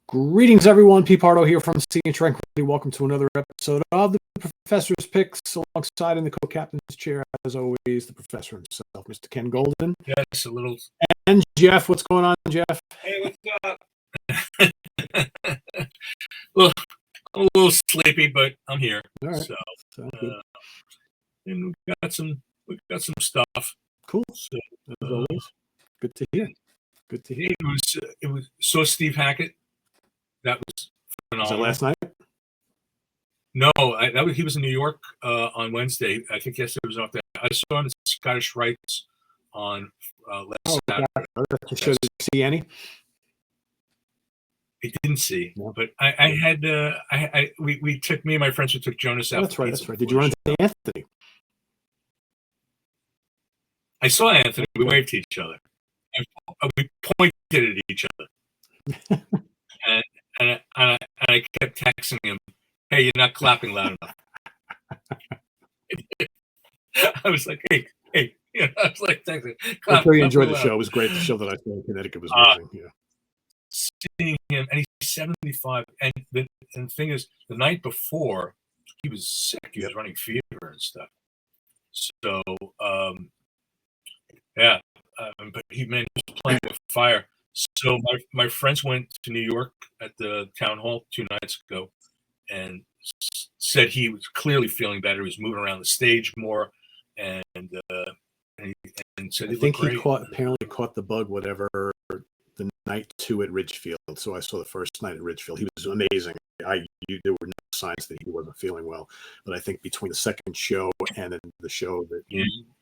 Greetings, everyone. Pete Pardo here from Sea and Tranquility. Welcome to another episode of the Professor's Picks. Alongside in the co-captain's chair, as always, the professor himself, Mr. Ken Golden. Yes, a little. And Jeff. What's going on, Jeff? Hey, what's up? Well, I'm a little sleepy, but I'm here. All right. So, good. and we got some stuff. Cool. So, as always, good to hear. Good to hear. It was saw Steve Hackett. That was phenomenal. Was that last night? No, he was in New York on Wednesday. I think yesterday was off there. I saw him at Scottish Rites on last Saturday. Did you see any? I didn't see, no. But we took me and my friends. We took Jonas out. That's right. That's right. Did you run into Anthony? I saw Anthony. We waved to each other. We pointed at each other, and I kept texting him, "Hey, you're not clapping loud enough." I was like, "Hey." You know, I was like texting. I'm sure you enjoyed the show. It was great. The show that I saw in Connecticut was amazing. Yeah. Seeing him, and he's 75, and the thing is, the night before he was sick. He was running fever and stuff. So, but he was playing with fire. So my friends went to New York at the town hall 2 nights ago, and said he was clearly feeling better. He was moving around the stage more, and said I think he apparently caught the bug, whatever, the night 2 at Ridgefield. So I saw the first night at Ridgefield. He was amazing. There were no signs that he wasn't feeling well, but I think between the second show and then the show that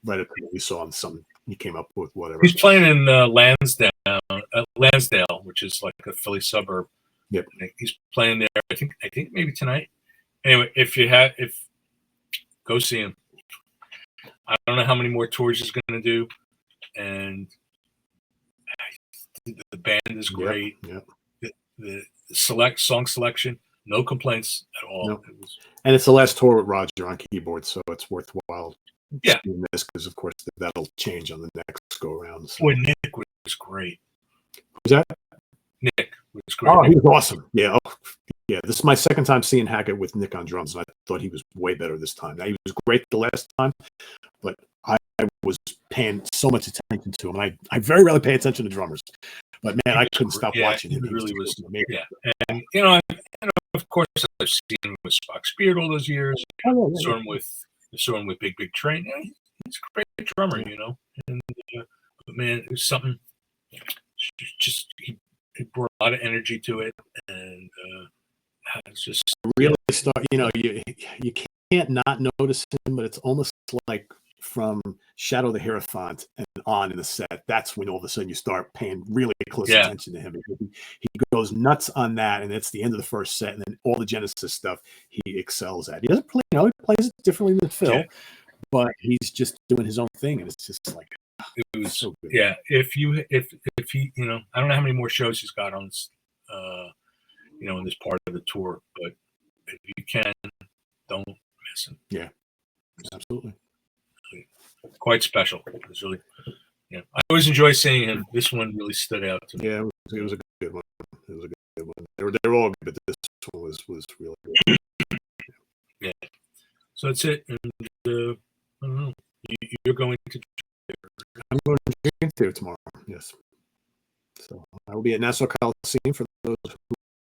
right up we saw him, something he came up with, whatever. He's playing in Lansdale, which is like a Philly suburb. Yep. He's playing there. I think maybe tonight. Anyway, if go see him. I don't know how many more tours he's going to do, and the band is great. Yep. The song selection, no complaints at all. Nope. And it's the last tour with Roger on keyboard, so it's worthwhile. Yeah, seeing this because of course that'll change on the next go around. So. Boy, Nick was great. Who's that? Nick was great. Oh, he was awesome. Yeah. Yeah, this is my second time seeing Hackett with Nick on drums, and I thought he was way better this time. Now, he was great the last time, but I was paying so much attention to him. I very rarely pay attention to drummers, but man, I couldn't stop watching him. He really was amazing. Yeah, and of course, I've seen him with Spock's Beard all those years. Saw him with Big Train. Yeah, he's a great drummer, And but man, it was something. Just he brought a lot of energy to it, and it's just really start. You can't not notice him, but it's almost like from Shadow the Hierophant and on in the set. That's when all of a sudden you start paying really close attention to him. He goes nuts on that, and it's the end of the first set, and then all the Genesis stuff he excels at. He doesn't play, he plays it differently than Phil, but he's just doing his own thing, and it's just like. It was so good. Yeah. If he, I don't know how many more shows he's got on, in this part of the tour, but if you can, don't miss him. Yeah, absolutely. Quite special. It was really, I always enjoy seeing him. This one really stood out to me. Yeah, it was a good one. It was a good one. They were all good, but this one was really good. Yeah. So that's it. And I don't know. You're going to. I'm going to drink there tomorrow. Yes. So I will be at Nassau Coliseum for those who.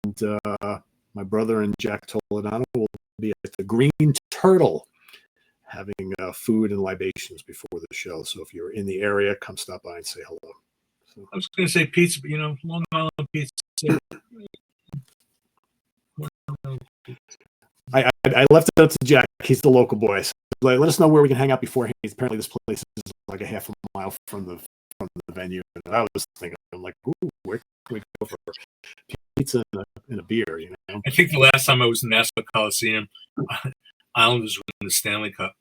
And my brother and Jack Toledano will be at the Green Turtle, having food and libations before the show. So if you're in the area, come stop by and say hello. So, I was going to say pizza, but Long Island pizza. I left it up to Jack. He's the local boy. So let us know where we can hang out beforehand. Apparently, this place is like a half a mile from the venue. And I was thinking, I'm like, ooh, where can we go for pizza and a beer? I think the last time I was in Nassau Coliseum, Islanders were in the Stanley Cup.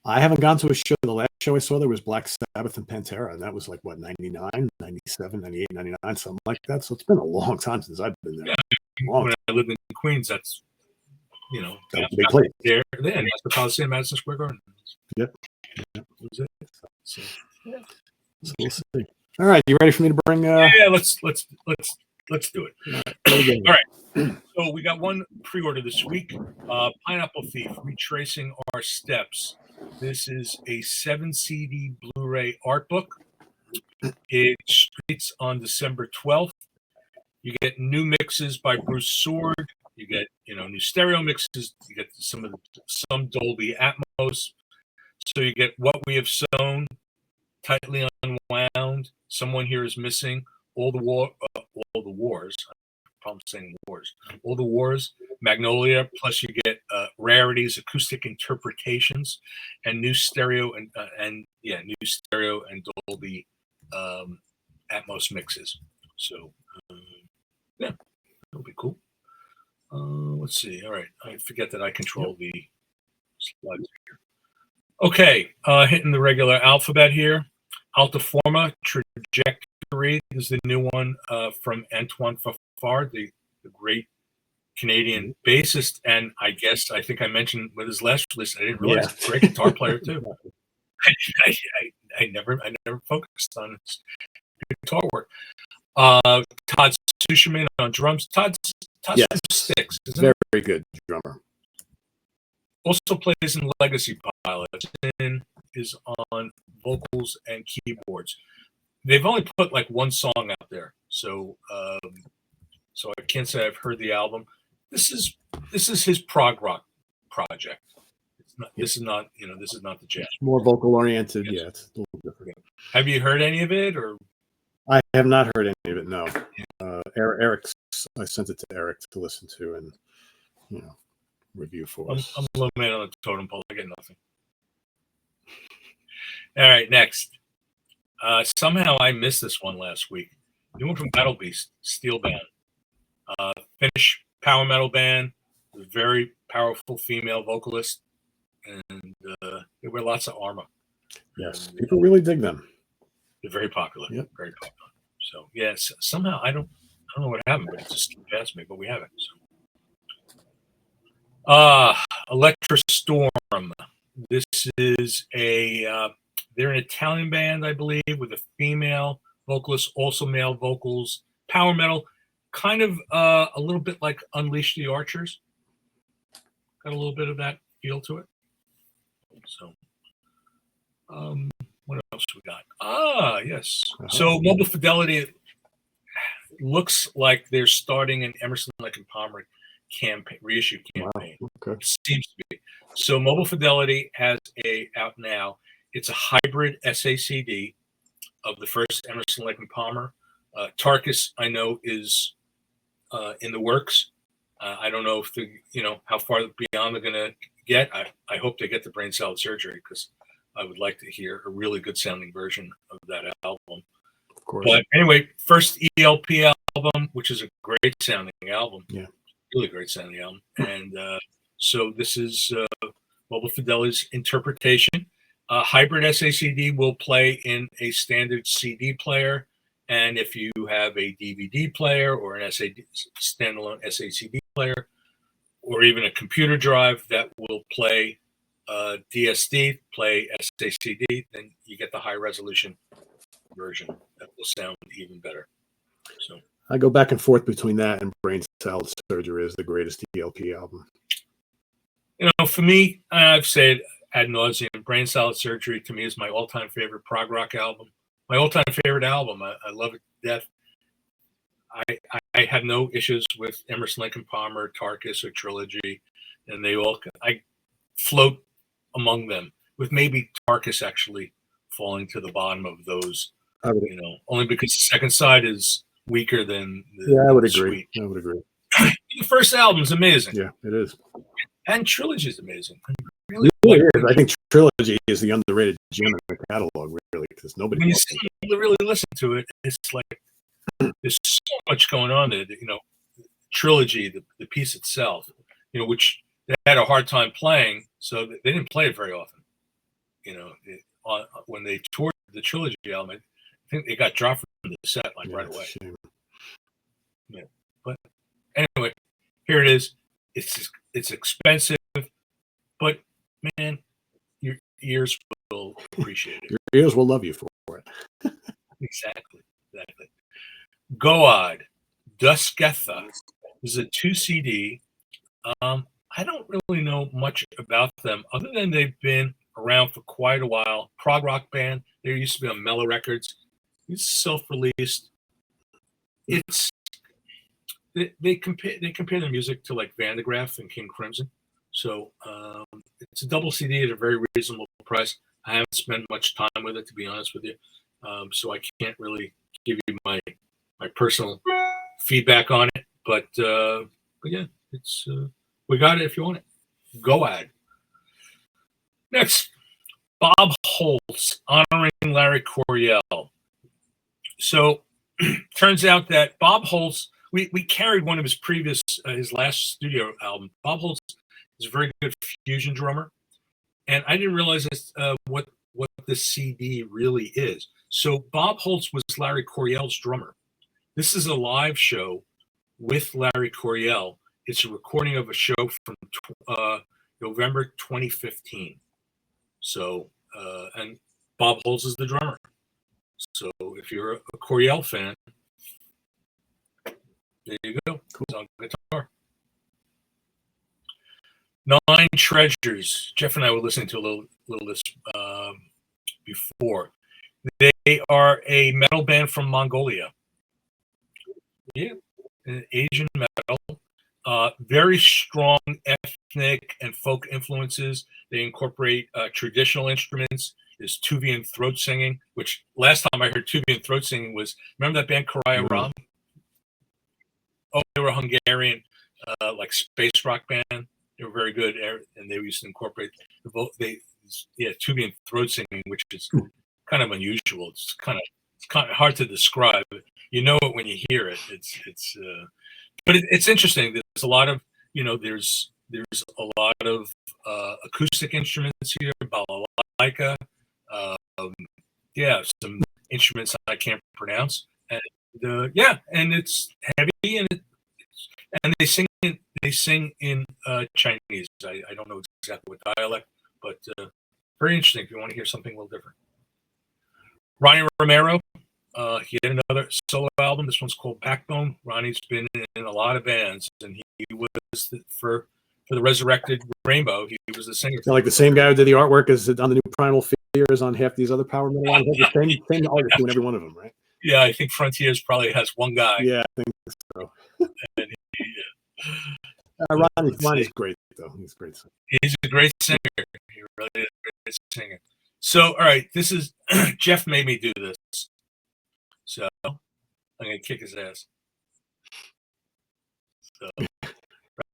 I haven't gone to a show. The last show I saw there was Black Sabbath and Pantera, and that was like, 99, 97, 98, 99, something like that. So it's been a long time since I've been there. Yeah, when I lived in Queens, that's, that's a big place. There, that's the Coliseum, Madison Square Garden. Yep. That was it. So, So we'll see. All right, you ready for me to bring? Yeah, let's do it. All right. So we got one pre-order this week. Pineapple Thief, Retracing Our Steps. This is a 7 CD Blu-ray art book. It streets on December 12th. You get new mixes by Bruce Sword. You get new stereo mixes. You get some Dolby Atmos. So you get What We Have Sown, Tightly Unwound, Someone Here Is Missing, All the Wars. I'm saying wars. All the Wars, Magnolia. Plus you get rarities, acoustic interpretations, and new stereo and Dolby Atmos mixes. So yeah, that'll be cool. Let's see. All right, I forget that I control the slides here. Okay, hitting the regular alphabet here. Altiforma Trajectory is the new one from Antoine Fafard, the great Canadian bassist, and I think I mentioned with his last list, I didn't realize he's a great guitar player too. I never focused on his guitar work. Todd Sucherman on drums. Todd's sticks. Very good drummer. Also plays in Legacy Pilots and is on vocals and keyboards. They've only put like one song out there, so I can't say I've heard the album. This is his prog rock project. This is not the jazz. It's more vocal oriented. Yes. Yeah, it's a little different. Have you heard any of it, or? I have not heard any of it. No. I sent it to Eric to listen to and review for us. I'm a low man on the totem pole. I get nothing. All right, next. Somehow I missed this one last week. You went from Battle Beast, Steel Band, Finnish power metal band, very powerful female vocalist, and they wear lots of armor. Yes, people really dig them. They're very popular. Yep. Very popular. So yes, somehow I don't know what happened, but it just passed me. But we have it. So. Electra Storm. This is they're an Italian band, I believe, with a female vocalist, also male vocals. Power metal, kind of a little bit like Unleash the Archers. Got a little bit of that feel to it. So, what else we got? Yes. So Mobile Fidelity looks like they're starting an Emerson, Lake and Palmer reissue campaign. Wow. Okay. It seems to be. So Mobile Fidelity has out now. It's a hybrid SACD of the first Emerson, Lake and Palmer. Tarkus, I know, is in the works. I don't know if how far beyond they're going to get. I hope they get the brain salad surgery, because I would like to hear a really good sounding version of that album. Of course. But anyway, first ELP album, which is a great sounding album. Yeah. Really great sounding album. And so this is Mobile Fidelity's interpretation. Hybrid SACD will play in a standard CD player. And if you have a DVD player or an standalone SACD player, or even a computer drive that will play DSD, play SACD, then you get the high resolution version that will sound even better. So I go back and forth between that and Brain Salad Surgery as the greatest ELP album. For me, I've said ad nauseum, Brain Salad Surgery to me is my all-time favorite prog rock album. My all-time favorite album. I love it to death. I have no issues with Emerson, Lake and Palmer, Tarkus, or Trilogy, and I float among them, with maybe Tarkus actually falling to the bottom of those. Only because the second side is weaker than I would agree. I would agree. The first album's amazing. Yeah, it is. And Trilogy is amazing. Really is. I think Trilogy is the underrated gem in the catalog, really, because nobody. When you really listen to it, it's like there's so much going on there. Trilogy, the piece itself, which they had a hard time playing, so they didn't play it very often. When they toured the Trilogy album, I think they got dropped from the set right away. Yeah, but anyway, here it is. It's expensive, but man, your ears will appreciate it. Your ears will love you for it. Exactly. Goad, Dusketha. This is a 2 CD. I don't really know much about them other than they've been around for quite a while. Prog rock band. They used to be on Mellow Records. It's self-released. It's they compare their music to like Van de Graaff and King Crimson. So it's a double CD at a very reasonable price. I haven't spent much time with it, to be honest with you, so I can't really give you my personal feedback on it. But yeah, it's we got it if you want it. Goad. Next, Bob Holtz honoring Larry Coryell. So turns out that Bob Holtz, we carried one of his previous, his last studio album. Bob Holtz is a very good fusion drummer, and I didn't realize this, what the CD really is. So Bob Holtz was Larry Coryell's drummer. This is a live show with Larry Coryell. It's a recording of a show from November 2015. So, and Bob Holtz is the drummer. So if you're a Coryell fan, there you go. Cool. On guitar. Nine Treasures. Jeff and I were listening to a little this before. They are a metal band from Mongolia. Yeah, Asian metal. Very strong ethnic and folk influences. They incorporate traditional instruments. There's Tuvian throat singing, which last time I heard Tuvian throat singing was, remember that band Karaya Ram? Oh, they were a Hungarian, like space rock band. They were very good, and they used to incorporate Tuvian throat singing, which is kind of unusual. It's kind of hard to describe. You know it when you hear it. But it's interesting. There's a lot of, there's a lot of acoustic instruments here, balalaika, some instruments I can't pronounce, and and it's heavy, and they sing in Chinese. I don't know exactly what dialect, but very interesting if you want to hear something a little different. Ronnie Romero, he had another solo album. This one's called Backbone. Ronnie's been in a lot of bands, and he was for the Resurrected Rainbow. He was the singer. Like the same guy who did the artwork as on the new Primal Fears on half these other power metal albums. The same artist doing every one of them, right? Yeah, I think Frontiers probably has one guy. Yeah, I think so. Ronnie's great, though. He's great. He's a great singer. He really is a great singer. So, all right, this is Jeff made me do this. So I'm gonna kick his ass. So,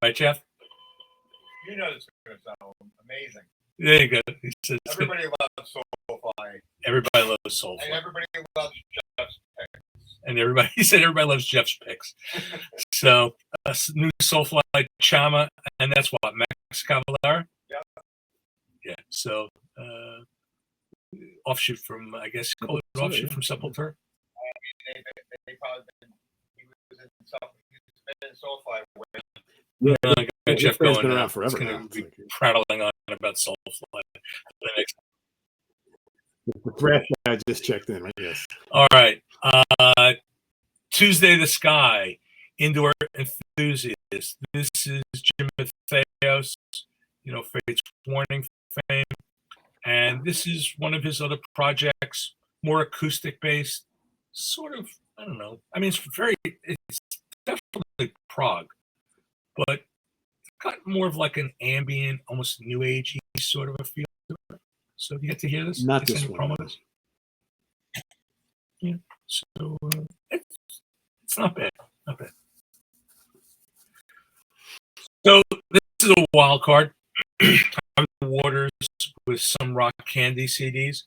right, Jeff? You know this is gonna sound amazing. There you go. He says, everybody loves Soulfly. Everybody loves Soulfly. And everybody loves Jeff's picks. And he said everybody loves Jeff's picks. So new Soulfly Chama, and that's what, Max Cavalera? Yeah. Yeah. So offshoot from, I guess, call it offshoot from Sepultura. They probably he was in Soulfly. Yeah, I got Jeff going. Been around forever. He's going to be prattling on about Soulfly. The threat I just checked in, right? Yes. All right. Tuesday the Sky, Indoor Enthusiast. This is Jim Matheos, Fate's Warning fame. And this is one of his other projects, more acoustic based, sort of, I don't know. I mean, it's definitely prog, but it's got more of like an ambient, almost new agey sort of a feel to it. So you get to hear this? Not this one. Yeah. So it's not bad. Not bad. So this is a wild card. I'm in the waters with some Rock Candy CDs,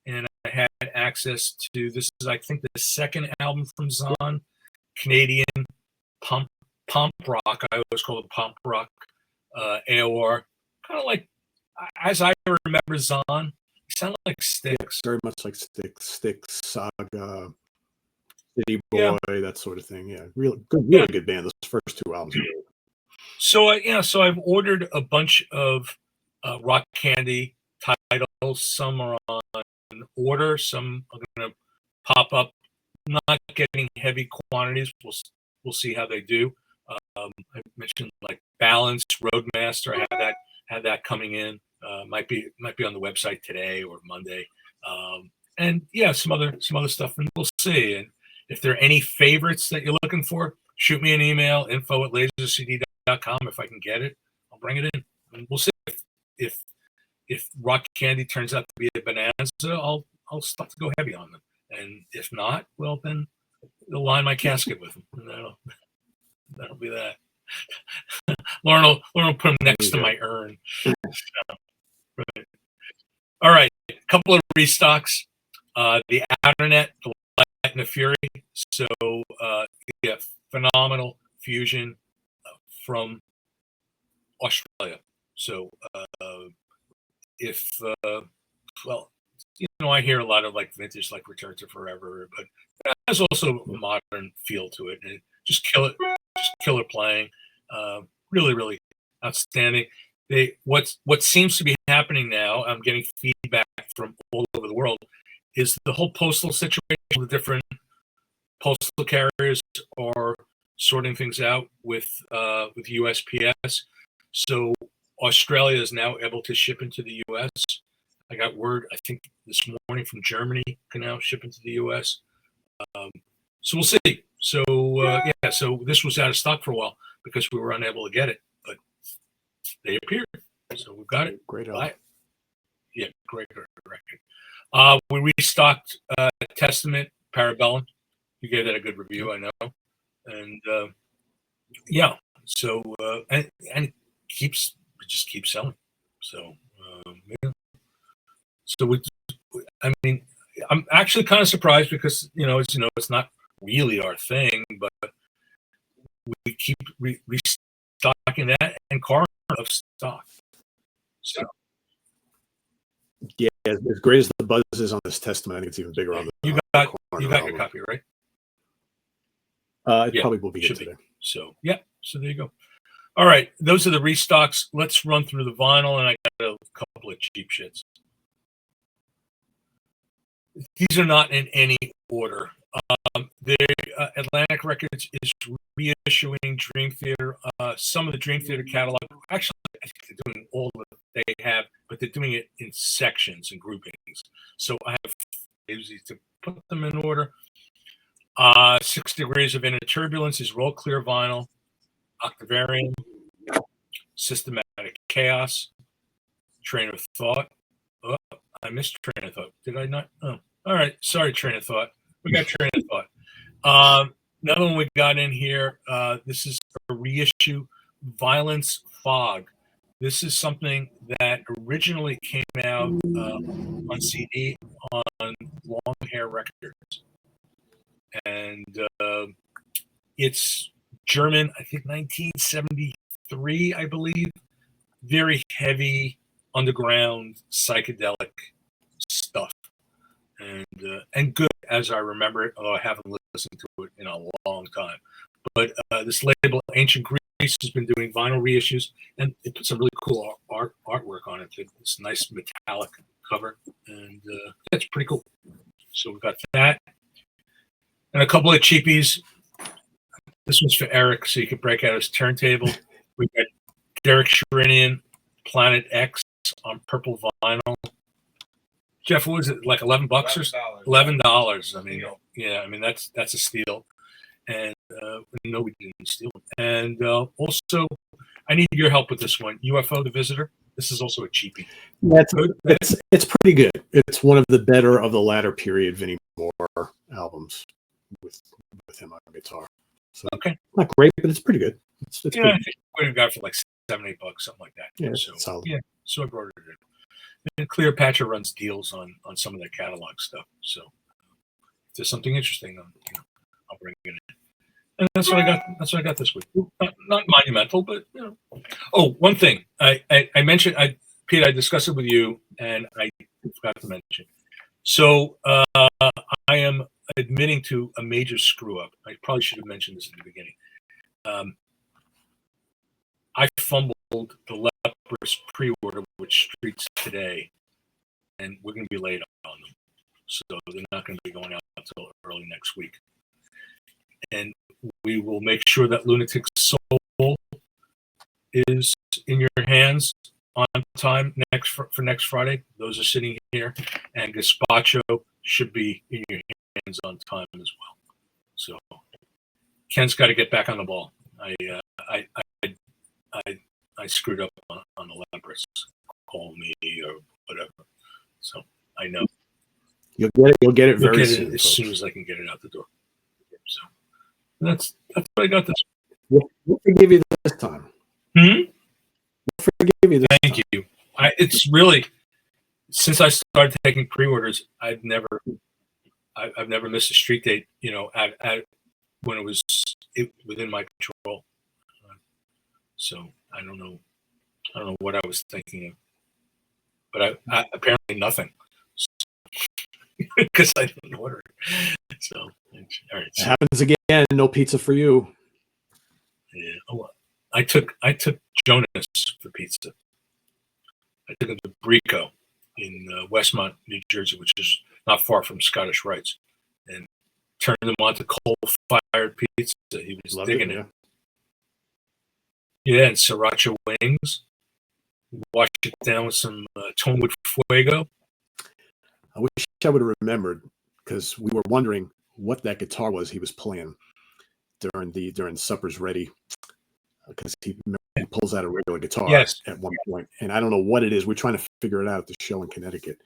and I had access to, this is, I think, the second album from Zahn, Canadian pump rock. I always call it pump rock, AOR. Kind of like, as I remember Zahn, it sounded like Styx. Very much like Styx, Saga, City Boy, that sort of thing. Yeah, really good band. Those first two albums. So I've ordered a bunch of Rock Candy titles. Some are on order. Some I'm gonna pop up, not getting heavy quantities. We'll see how they do. I mentioned like Balance, Roadmaster. I had that coming in. Might be on the website today or Monday. And yeah, some other stuff, and we'll see. And if there are any favorites that you're looking for, shoot me an email, info@lasercd.com. If I can get it, I'll bring it in. And we'll see if Rock Candy turns out to be a bonanza. I'll start to go heavy on them. And if not, well, then they'll line my casket with them. And that'll be that. Lauren will put them next to my urn. Right. All right, a couple of restocks. The Outernet, the Light and the Fury. So yeah, phenomenal fusion from Australia. So well, I hear a lot of like vintage, like Return to Forever, but it has also a modern feel to it, and just killer playing. Really, really outstanding. What seems to be happening now, I'm getting feedback from all over the world, is the whole postal situation. The different postal carriers are sorting things out with USPS. So Australia is now able to ship into the US. I got word, I think this morning, from Germany can now ship into the US. So we'll see. So yeah, so this was out of stock for a while because we were unable to get it, but they appeared. So we've got it. Great. Yeah, great record. We restocked Testament, Parabellum. You gave that a good review, I know. And yeah, so and it just keeps selling. So yeah. So I mean, I'm actually kind of surprised because it's not really our thing, but we keep restocking that and car of stock. So yeah, as great as the buzz is on this Testament, I think it's even bigger on the. You got your copy, right? It probably will be good today. So yeah, so there you go. All right, those are the restocks. Let's run through the vinyl, and I got a couple of cheap shits. These are not in any order. Atlantic Records is reissuing Dream Theater. Some of the Dream Theater catalog, actually, I think they're doing all that they have, but they're doing it in sections and groupings. So I have easy to put them in order. 6 Degrees of Inner Turbulence is roll clear vinyl. Octavarium, Systematic Chaos, Train of Thought. Oh, I missed Train of Thought. Did I not? Oh, all right. Sorry, Train of Thought. We got Train of Thought. Another one we got in here. This is a reissue, Violence Fog. This is something that originally came out on CD on Long Hair Records. And it's German, I think 1973, I believe. Very heavy, underground, psychedelic stuff. And good as I remember it, although I haven't listened to it in a long time. But this label, Ancient Greece, has been doing vinyl reissues, and it put some really cool artwork on it. It's a nice metallic cover, and it's pretty cool. So we've got that. And a couple of cheapies. This one's for Eric, so you can break out his turntable. We've got Derek Sherinian, Planet X on purple vinyl. Jeff, what was it, like $11 or $11? I mean, yeah, I mean that's a steal. And no, we didn't steal it. And also, I need your help with this one. UFO: The Visitor. This is also a cheapie. It's pretty good. It's one of the better of the latter period Vinnie Moore albums with him on guitar. So okay, not great, but it's pretty good. It's I think we got it for like $7-8, something like that. Yeah, so solid. Yeah, so I brought it in. And Cleopatra runs deals on some of their catalog stuff. So if there's something interesting, I'll bring it in. And that's what I got. That's what I got this week. Not monumental, but Oh, one thing I mentioned, Pete, I discussed it with you, and I forgot to mention. So I am admitting to a major screw up. I probably should have mentioned this at the beginning. I fumbled the Leprous pre-order with Streets today, and we're going to be late on them. So they're not going to be going out until early next week. And we will make sure that Lunatic Soul is in your hands on time for next Friday. Those are sitting here, and Gazpacho should be in your hands on time as well. So Ken's got to get back on the ball. I screwed up on the Lempress. Call me or whatever. So I know you'll get it very soon. As soon as I can get it out the door. So that's what I got this. We'll forgive you this time. We'll forgive you this Thank time. you. It's really, since I started taking pre-orders, I've never missed a street date. At when it was within my control. So I don't know what I was thinking of, but I apparently nothing, because I didn't order it. So all right, it happens again. No pizza for you. Yeah. Oh, I took Jonas for pizza. I took him to Brico in Westmont, New Jersey, which is not far from Scottish Rites, and turned him on to coal-fired pizza. He was digging it. Yeah, and sriracha wings. Washed it down with some Tonewood Fuego. I wish I would have remembered, because we were wondering what that guitar was he was playing during Supper's Ready, because he pulls out a regular guitar at one point, and I don't know what it is. We're trying to figure it out at the show in Connecticut.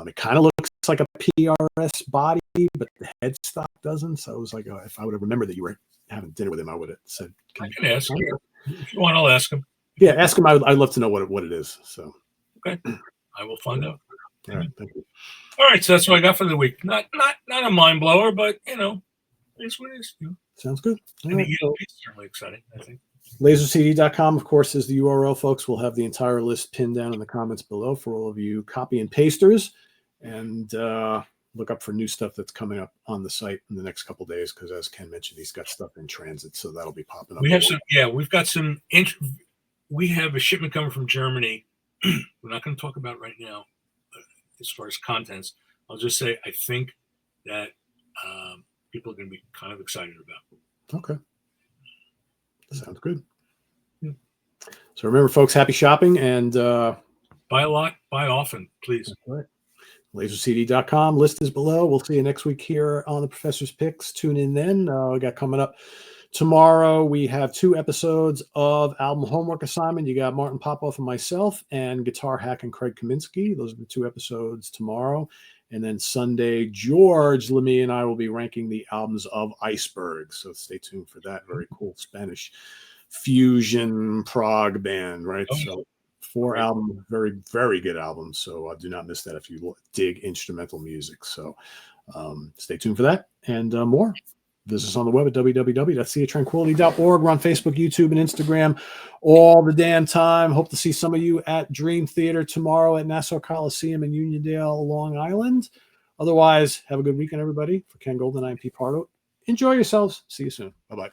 It kind of looks like a PRS body, but the headstock doesn't. So I was like, if I would have remembered that you were having dinner with him, I would have said, I can ask him. If you want, I'll ask him. Yeah, ask him. I'd love to know what it is. So okay, I will find out. All right, thank you. All right, so that's what I got for the week. Not a mind blower, but it's what it is. Sounds good. It's certainly exciting, I think. LaserCD.com, of course, is the URL, folks. We'll have the entire list pinned down in the comments below for all of you copy and pasters, and look up for new stuff that's coming up on the site in the next couple of days, because as Ken mentioned, he's got stuff in transit, so that'll be popping up. We've got some we have a shipment coming from Germany. We're not going to talk about right now as far as contents. I'll just say I think that people are going to be kind of excited about. Okay. Sounds good. Yeah. So remember, folks, happy shopping, and buy a lot, buy often, please. That's right. LaserCD.com, list is below. We'll see you next week here on the Professor's Picks. Tune in then. We got coming up tomorrow. We have 2 episodes of Album Homework Assignment. You got Martin Popoff and myself, and Guitar Hack and Craig Kaminsky. Those are the 2 episodes tomorrow. And then Sunday, George Lemmy and I will be ranking the albums of Iceberg. So stay tuned for that. Very cool Spanish fusion prog band, right? Oh, so 4 albums, very, very good albums. So do not miss that if you dig instrumental music. So stay tuned for that and more. Visit us on the web at www.seatranquility.org. We're on Facebook, YouTube, and Instagram all the damn time. Hope to see some of you at Dream Theater tomorrow at Nassau Coliseum in Uniondale, Long Island. Otherwise, have a good weekend, everybody. For Ken Golden, I'm Pete Pardo. Enjoy yourselves. See you soon. Bye-bye.